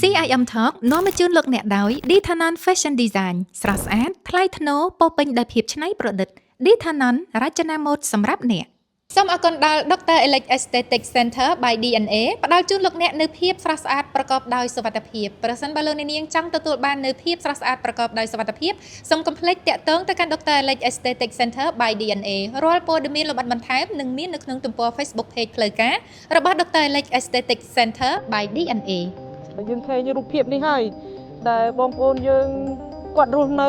CIM Talk នាំមកជូនលោកអ្នកដោយ Ditanon Fashion Design ស្រស់ស្អាតថ្លៃថ្នូរពោរពេញដោយភាពច្នៃប្រឌិត Ditanon រចនាម៉ូដសម្រាប់អ្នកសូមអរគុណដល់ Dr. Alex Aesthetic Center by DNA ផ្ដល់ជូនលោកអ្នកនូវភាពស្រស់ស្អាតប្រកបដោយសុវត្ថិភាពប្រសិនបើលោកអ្នកនាងចង់ទទួលបាននូវភាពស្រស់ស្អាតប្រកបដោយសុវត្ថិភាពសូមកុំភ្លេចតាក់ទងទៅកាន់ Dr. Alex Aesthetic Center by DNA រាល់ព័ត៌មានលម្អិតបន្ថែមនឹងមាននៅក្នុងទំព័រ Facebook Page ផ្លូវការរបស់ Dr. Alex Aesthetic Center by DNA យើងឃើញរូបភាពនេះហើយដែលបងប្អូនយើងគាត់រស់នៅ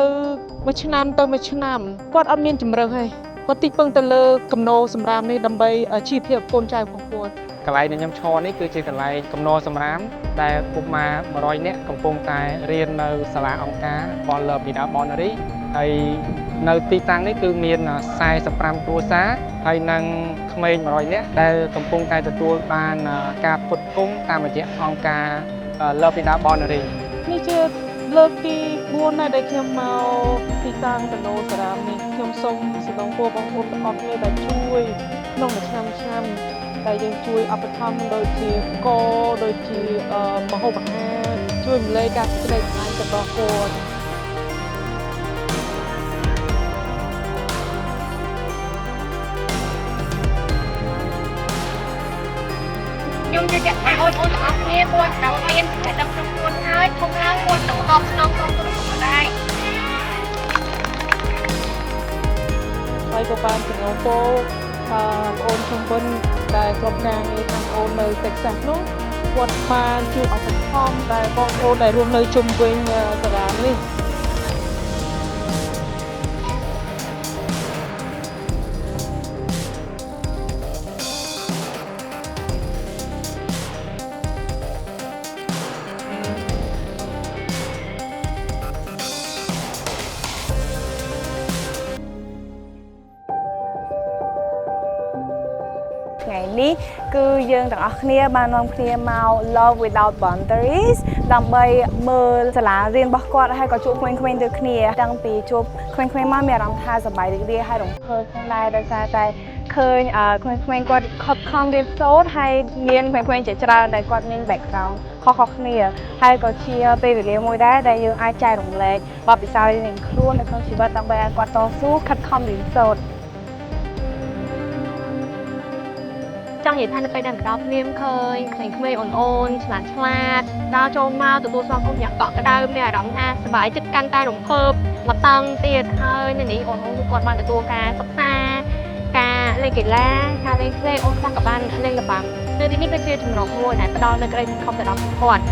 មួយឆ្នាំទៅមួយឆ្នាំគាត់អត់មានជំរឿសទេគាត់ទីពឹងទៅលើកំណោសម្រាមនេះដើម្បីជីវភាពកូនចៅของគាត់កន្លែងដែលខ្ញុំឈរនេះគឺជាកន្លែងកំណោសម្រាមដែលពុកម៉ា100នាក់កំពុងតែរៀននៅសាលាអង្គការ Bonler Vida Bonnery ហើយនៅទីតាំងនេះគឺមាន45គ្រួសារហើយនឹងក្មេង100នាក់ដែលកំពុងតែទទួលបានការផ្គត់ផ្គង់តាមរយៈអង្គការ Vida Bonnery នេះជាលើកទី4ដែលខ្ញុំមកទីតាំងកំណោសារ៉ាមនេះខ្ញុំសូមសំណូមពរបងប្អូនទាំងអស់គ្នាដែលជួយក្នុងមួយឆ្នាំដែលយើងជួយឧបត្ថម្ភដូចជាកដូចជាម្ហូបអាហារជួយរំលែកការស្នេហ៍ស្នាទៅដល់គាត់ខ្ញុំជឿជាក់ថាបងប្អូនទាំងអស់គ្នាគួរតែមានតែដឹងក្នុងខ្លួនហើយធំឡើងគួរតែតបស្នងក្នុងខ្លួនផងដែរហើយក៏បានជំនុំពរបងប្អូនជំនន់ដែលក្រុមការងារខាងអូននៅ Texas នោះគាត់បានជួយឧបត្ថម្ភដែលបងប្អូនដែលរស់នៅជុំវិញសាលានេះថ្ងៃនេះគឺយើងទាំងអស់គ្នាបាននាំគ្នាមក Love Without Boundaries ដើម្បីមើលសាលារៀនរបស់គាត់ហើយក៏ជួបក្មេងៗដូចគ្នាតាំងពីជួបក្មេងៗមកមានអារម្មណ៍ថាសប្បាយរីករាយហើយរំភើបផងដែរដោយសារតែឃើញក្មេងៗគាត់ខិតខំរៀនសូត្រហើយមានក្មេងៗជាច្រើនដែលគាត់មាន background ខុសៗគ្នាហើយក៏ជាពេលវេលាមួយដែរដែលយើងអាចចែករំលែកបទពិសោធន៍រៀងខ្លួននៅក្នុងជីវិតដើម្បីឲ្យគាត់តស៊ូខិតខំរៀនសូត្រចង់និយាយថានៅពេលដែលមកដល់ភ្លាមឃើញក្មេងៗអូនៗឆ្លាតដើរចូលមកទទួលស្វាគមន៍យ៉ាងកក់ក្ដៅមានអារម្មណ៍ថាសប្បាយចិត្តកាន់តែរំភើបមកតង់ទៀតហើយនៅនេះអូនៗគាត់បានទទួលការសិក្សាការលេងកីឡាការលេងភ្លេងអូនខ្លះក៏បានលេងល្បាំនៅទីនេះគឺជាចំណុចមួយដែលផ្ដល់នូវក្តីសង្ឃឹមទៅដល់គាត់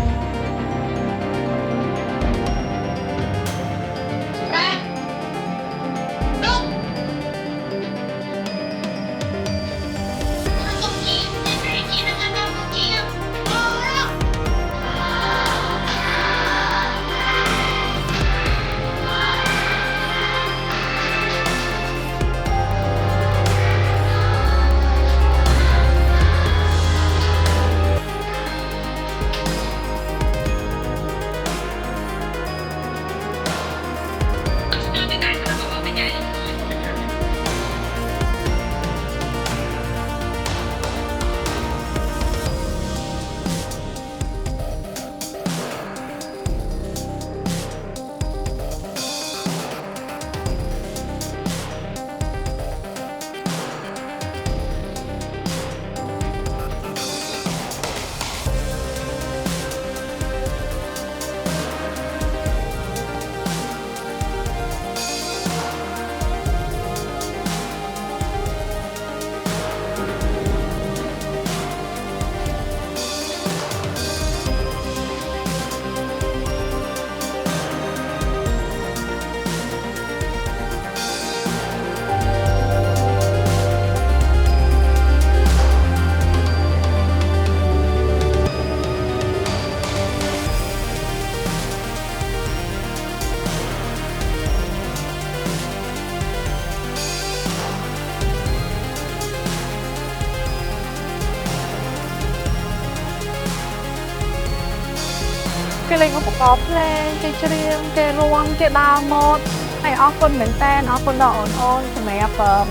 គេលេងឧបករណ៍ភ្លេងគេច្រៀងគេរាំគេដើរម៉ូដហើយអរគុណមែនតើអរគុណដល់អូនៗសម្រាប់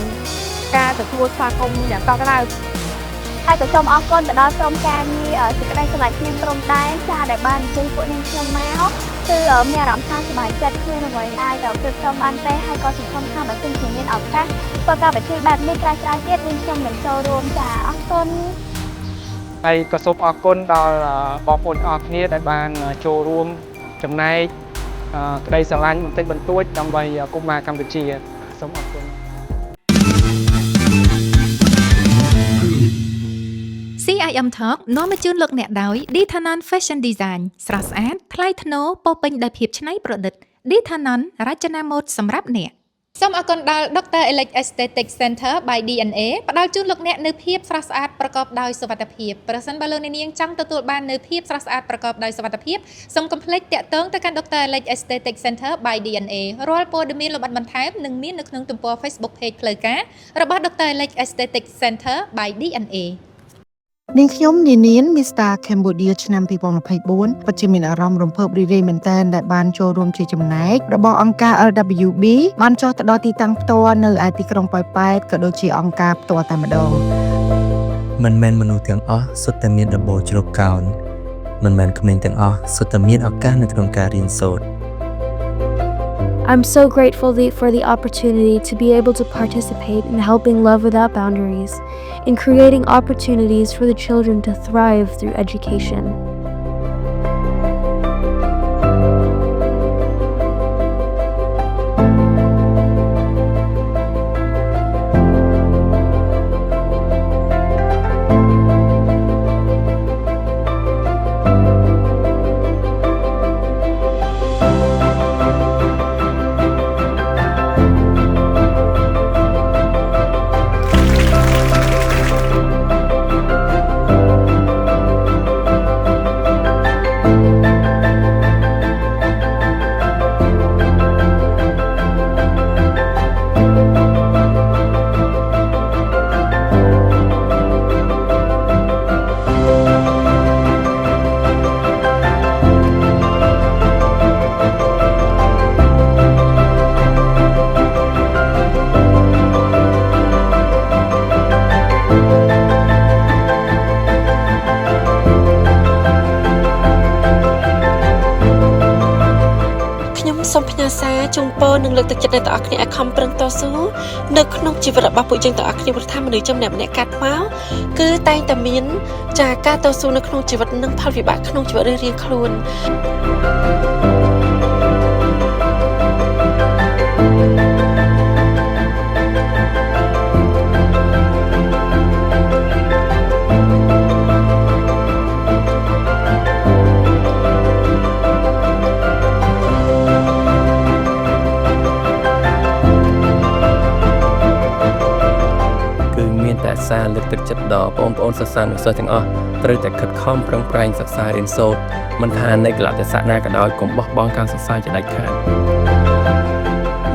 ការទទួលស្វាគមន៍យ៉ាងកក់ក្ដៅ ហើយក៏សូមអរគុណទៅដល់ក្រុមការងារសេចក្តីសម្រេចខ្ញុំក្រុមដែរចាដែលបានអញ្ជើញពួកនាងខ្ញុំមកគឺមានអារម្មណ៍ថាសប្បាយចិត្តគ្មានអ្វីអាចទៅគិតខ្ញុំបានទេហើយក៏សង្ឃឹមថាបើសិនជាមានឱកាសធ្វើការវិធីបែបនេះក្រោយៗទៀតនាងខ្ញុំនឹងចូលរួមចាអរគុណ ហើយក៏សូមអរគុណដល់បងប្អូនអរគ្នាដែលបានចូលរួមចំណែកក្តីស្រឡាញ់បន្តិចបន្តួចដើម្បីកុមារកម្ពុជាសូមអរគុណ CIM Talk នាំមកជូនលោកអ្នកដោយ Dithanan Fashion Design ស្រស់ស្អាតថ្លៃថ្នូរពោរពេញដោយភាពច្នៃប្រឌិត Dithanan រចនាម៉ូដសម្រាប់អ្នកសូមអរគុណដល់ Dr. Alex Aesthetic Center by DNA ផ្ដល់ជូនលោកអ្នកនូវភាពស្រស់ស្អាតប្រកបដោយសុវត្ថិភាពប្រសិនបើលោកអ្នកនាងចង់ទទួលបាននូវភាពស្រស់ស្អាតប្រកបដោយសុវត្ថិភាពសូមកុំភ្លេចតាក់ទងទៅកាន់ Dr. Alex Aesthetic Center by DNA រាល់ព័ត៌មានលម្អិតបន្ថែមនឹងមាននៅក្នុងទំព័រ Facebook Page ផ្លូវការរបស់ Dr. Alex Aesthetic Center by DNA នាងខ្ញុំនានាន Mr. Cambodia ឆ្នាំ2024ពិតជាមានអារម្មណ៍រំភើបរីករាយមែនទែនដែលបានចូលរួមជាចំណែករបស់អង្គការ LWB បានចុះទៅដល់ទីតាំងផ្ទាល់នៅឯទីក្រុងប៉ោយប៉ែតក៏ដូចជាអង្គការផ្ទាល់តែម្ដង មិនមែនមនុស្សទាំងអស់សុទ្ធតែមានដំបូលជ្រកកោនមិនមែនក្មេងទាំងអស់សុទ្ធតែមានឱកាសនៅក្នុងការរៀនសូត្រ I'm so grateful for the opportunity to be able to participate in helping Love Without Boundaries, in creating opportunities for the children to thrive through education.សូមផ្ញើសារជូនពរនិងលើកទឹកចិត្តអ្នកទាំងអស់គ្នាឲ្យខំប្រឹងតស៊ូនៅក្នុងជីវិតរបស់ពួកយើងទាំងអស់គ្នាព្រោះថាមនុស្សចំណាក់ម្នាក់កាត់មកគឺតែងតែមានចាការតស៊ូនៅក្នុងជីវិតនិងផលវិបាកក្នុងជីវិតរៀងៗខ្លួន សារលើកទឹកចិត្តដល់បងប្អូនសិស្សានុសិស្សទាំងអស់ត្រូវតែខិតខំប្រឹងប្រែងសិក្សារៀនសូត្រមិនថានៅកលៈទេសៈណាក៏ដោយកុំបោះបង់ការសិក្សាជាដាច់ខាត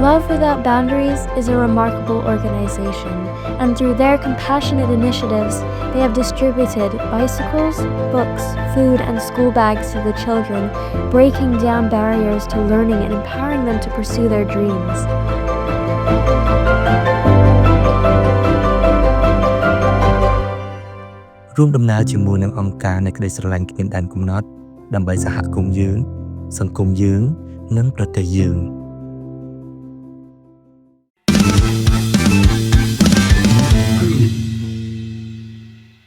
Love Without Boundaries is a remarkable organization, and through their compassionate initiatives, they have distributed bicycles, books, food, and school bags to the children, breaking down barriers to learning and empowering them to pursue their dreams. រួមដំណើរជាមួយនឹងអង្គការនៃក្តីស្រឡាញ់គ្មានដែនកំណត់ដើម្បីសហគមន៍យើងសង្គមយើងនិងប្រទេសយើង